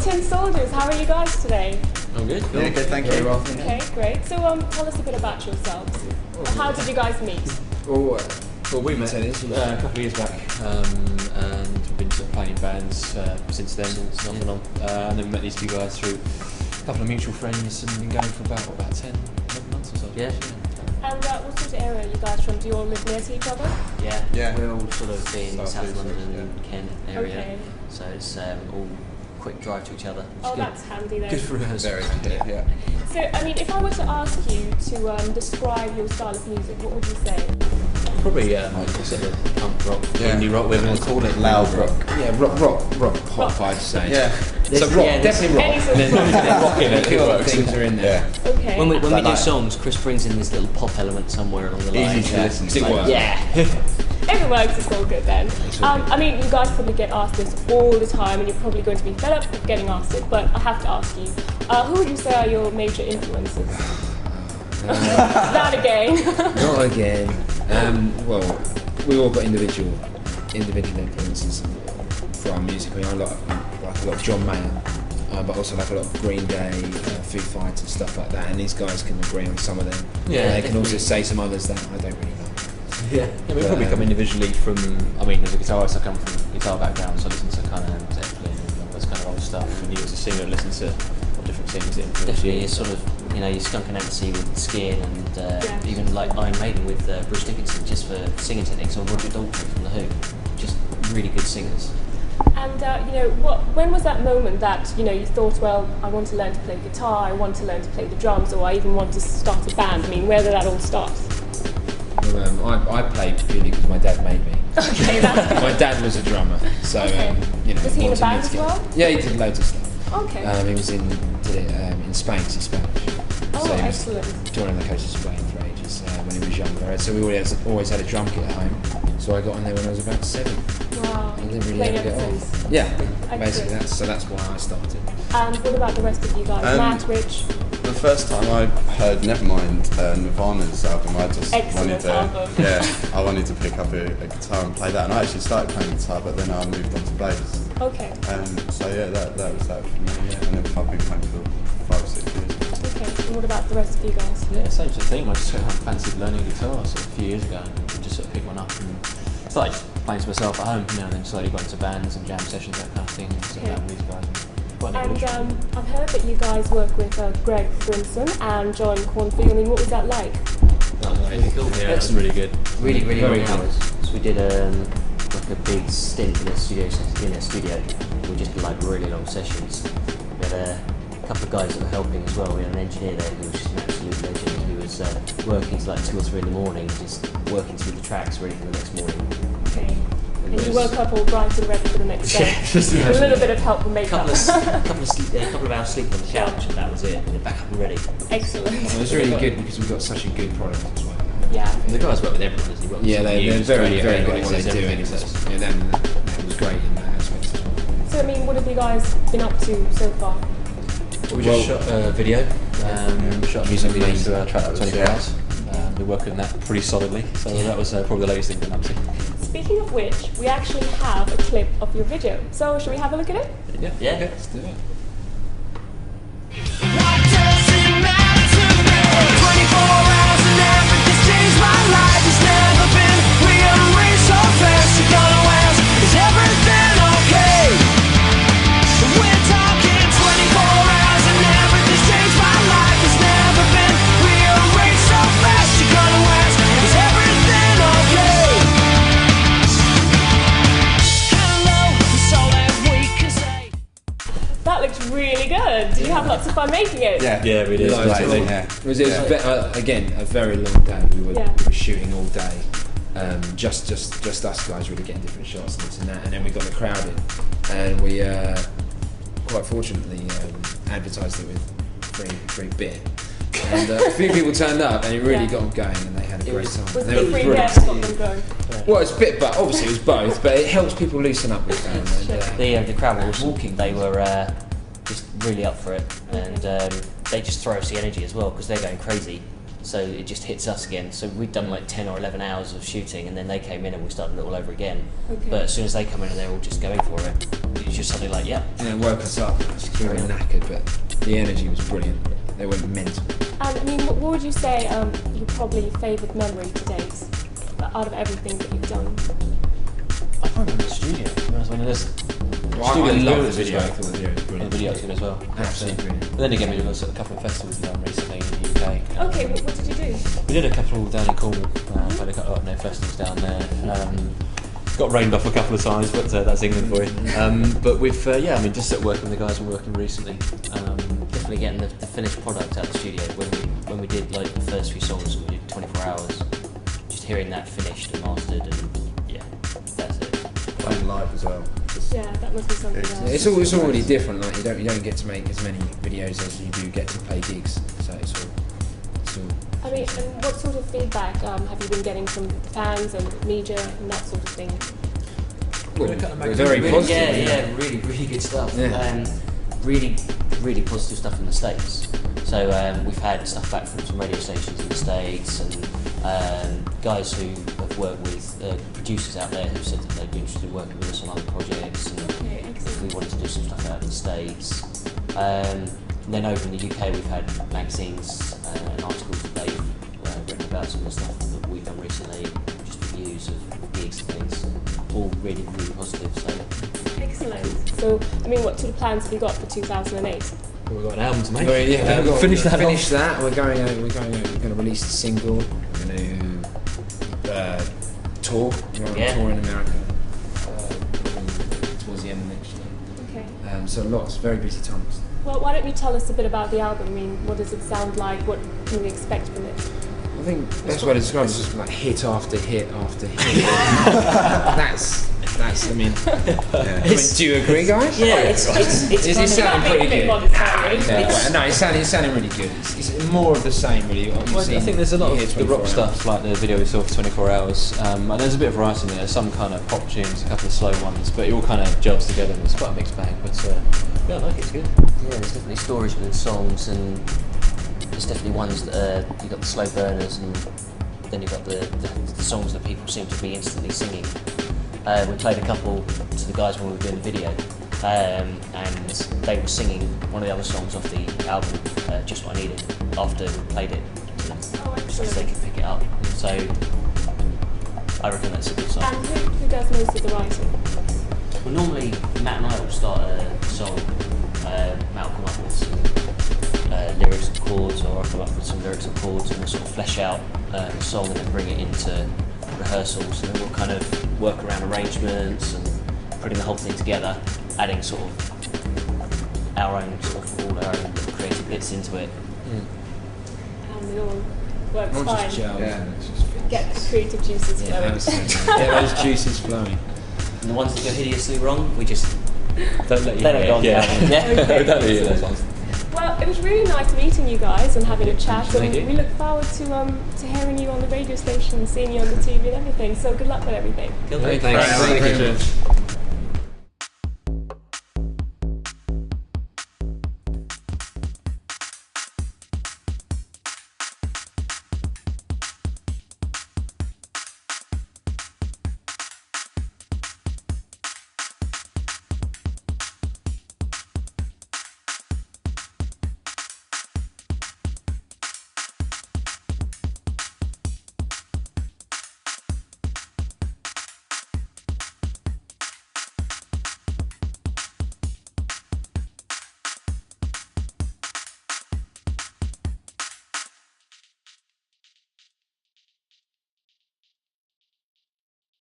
Tin Soldiers, how are you guys today? I'm good. Yeah, good, thank you. Okay, great. So tell us a bit about yourselves. How did you guys meet? Well, we met a couple of years back, and we've been sort of playing in bands since then, off and on. And then we met these two guys through a couple of mutual friends, and been going for about 10, 11 months or so. Yeah. And what sort of area are you guys from? Do you all live near to each other? Yeah. We're all sort of in South London, Kent area, Okay. so it's all quick drive to each other. Oh, that's handy then. Good for us. Very good, yeah. So, I mean, if I were to ask you to describe your style of music, what would you say? Probably sort of punk rock, indie rock, whatever you want to call it. Loud rock. Yeah, rock pop, I'd say. Yeah. So rock, definitely rock. Any sort of And then rock in it, Few other things are in there. Yeah. Okay. When we do like- songs, Chris brings in this little pop element somewhere along the line. Easy to listen to. It works. Yeah. If it works, it's all good then. I mean, you guys probably get asked this all the time, and you're probably going to be fed up with getting asked it, but I have to ask you, who would you say are your major influences? That again. Not again. Well, we all got individual influences for our music. I mean, I like a lot of John Mayer, but also like a lot of Green Day, Foo Fighters and stuff like that. And these guys can agree on some of them. Yeah, And they can also say some others that I don't really like. Yeah, we probably come individually from, I mean, as a guitarist I come from a guitar background, so I listen to kind of Zeppelin and all this kind of old stuff, and you as a singer listen to different things that influence Definitely, you. it's sort of, you know, you're skunking out to sea with Skin and even like Iron Maiden with Bruce Dickinson, just for singing techniques, or Roger Daltrey from The Who, just really good singers. And you know, when was that moment that you thought, well, I want to learn to play guitar, I want to learn to play the drums, or I even want to start a band? I mean, where did that all start? Well, I played purely because my dad made me. Okay, that's My dad was a drummer, so Was he in a wanted me band to as get- well? Yeah, he did loads of stuff. Okay. He was in Spain, he's Spanish. Oh, so he excellent. was touring on the coast of Spain for ages when he was younger. So we always had a drum kit at home. So I got on there when I was about 7. Wow. I didn't really Playing ever get ever on. since. Yeah, basically that's why I started. And what about the rest of you guys? Matt, Rich? The first time I heard Nevermind, Nirvana's album, I just Excellent album. I wanted to pick up a guitar and play that, and I actually started playing guitar, but then I moved on to bass. Okay. So yeah, that was that for me. Yeah. And then I've been playing for 5 or 6 years. Okay. And what about the rest of you guys? Yeah, same sort of thing. I just sort of fancied learning guitar sort of a few years ago, and just sort of picked one up and started just playing to myself at home, and then slowly got into bands and jam sessions, that kind of thing, and sort of with these guys. And I've heard that you guys work with Greg Brimson and John Cornfield. I mean, what was that like? That was really cool. Yeah, that's really good. Really Very long good. hours. So we did like a big stint in a studio. We just did like really long sessions. We had a couple of guys that were helping as well. We had an engineer there who was just an absolute legend, who was working till like 2 or 3 in the morning, just working through the tracks ready for the next morning. Okay. And you woke up all bright and ready for the next day. Yeah, a little bit of help from makeup. A couple of hours sleep on the couch, and that was it. And then back up and ready. Excellent. It was really good because we got such a good product as well. Yeah. And the guys work with everyone, isn't he? Yeah, they're very, very good at what they access, do. everything, And so- that was great in that aspect as well. So, I mean, what have you guys been up to so far? We just shot a video, shot a music video amazing. to our track 24 hours. We're working on that pretty solidly, so that was probably the latest thing we've been up to. Speaking of which, we actually have a clip of your video. So, shall we have a look at it? Yeah. Yeah. Let's do it. What does it matter to me? 24 hours and everything's changed my life. It's never been rearranged so fast. You're gonna ask, is everything okay? We're talking 24 hours and everything's changed my life. It's never been rearranged so fast. You're gonna ask, is everything okay? Hello, that's all that we can say. That looks really good. Did you have lots of fun making it? Yeah, we did. Loads of Amazing, fun. yeah. It was again a very long day. We were shooting all day. Just us guys really getting different shots and this and that, and then we got the crowd in, and we quite fortunately advertised it with free beer, and a few people turned up, and it really got them going, and they had a great time. Was And it they the were free brilliant. beer that got them going? Well, it's a bit, but obviously it was both, but it helps people loosen up with that. The crowd were awesome. They were just really up for it, and they just throw us the energy as well because they're going crazy. So it just hits us again. So we'd done like 10 or 11 hours of shooting, and then they came in and we started it all over again. Okay. But as soon as they come in and they're all just going for it, it's just suddenly like, yeah. And it woke us up. We were knackered, but the energy was brilliant. They went mental. And I mean, what would you say your probably favourite memory to date out of everything that you've done? I can't remember the studio. To be honest. I mean, there's I love the video. video. I thought the video was The brilliant. video's good as well. Absolutely brilliant. But then again, we did a couple of festivals down recently in the UK. Okay, what did you do? We did a couple down in Cornwall. Played a couple of festivals down there. Got rained off a couple of times, but that's England for you. But we've just sort of working with the guys we're working recently. Definitely getting the finished product out of the studio. When we did like the first few songs, we did 24 hours. Just hearing that finished and mastered, and yeah, that's it. Playing live as well. Yeah, that must be something else. It's already different. Like you don't get to make as many videos as you do get to play gigs. So it's all. I mean, and what sort of feedback have you been getting from the fans and media and that sort of thing? We're very positive. Yeah, really, really good stuff. Yeah. Really, really positive stuff in the States. So we've had stuff back from some radio stations in the States, and guys who have worked with producers out there who said that they'd be interested in working with us on other projects, and Okay, if we excellent. wanted to do some stuff out in the States. And then over in the UK we've had magazines and articles that they've written about some of the stuff that we've done recently, just reviews of gigs and things, all really, really positive. So Excellent. So, I mean, what sort of plans have you got for 2008? We've got an album to make. We've got Finish that. Finish that. We're going to release a single. We're going to tour. We're on tour in America towards the end of next year. Okay. So lots, very busy times. Well, why don't you tell us a bit about the album? I mean, what does it sound like? What can we expect from it? I think that's what it's described as just like hit after hit after hit. that's. I mean, do you agree, guys? yeah, it's It's sounding pretty good. No, it's sounding really good. It's more of the same, really. Well, I think there's a lot of the rock stuff, like the video we saw for 24 hours, and there's a bit of variety in there. There's some kind of pop tunes, a couple of slow ones, but it all kind of gels together and it's quite a mixed bag. But yeah, I like it, it's good. Yeah, there's definitely stories within songs, and there's definitely ones that you've got the slow burners, and then you've got the songs that people seem to be instantly singing. We played a couple to the guys when we were doing the video, and they were singing one of the other songs off the album, Just What I Needed, after we played it, just so they could pick it up. So I reckon that's a good sign. And who does most of the writing? Well, normally Matt and I will start a song. Matt will come up with some lyrics and chords, or I'll come up with some lyrics and chords, and we'll sort of flesh out the song and then bring it into rehearsals, and then we'll kind of work around arrangements and putting the whole thing together, adding sort of our own all our own little creative bits into it. And it all works Not fine. just gels. Yeah. It's just Get the creative juices flowing. Get those juices flowing. And the ones that go hideously wrong, we just Don't let you they don't go on the album. Yeah. Don't let you those ones. Well, it was really nice meeting you guys and having a chat, Thank and you. we look forward to hearing you on the radio station, seeing you on the TV and everything. So good luck with everything. Cool. Thanks. Thank you.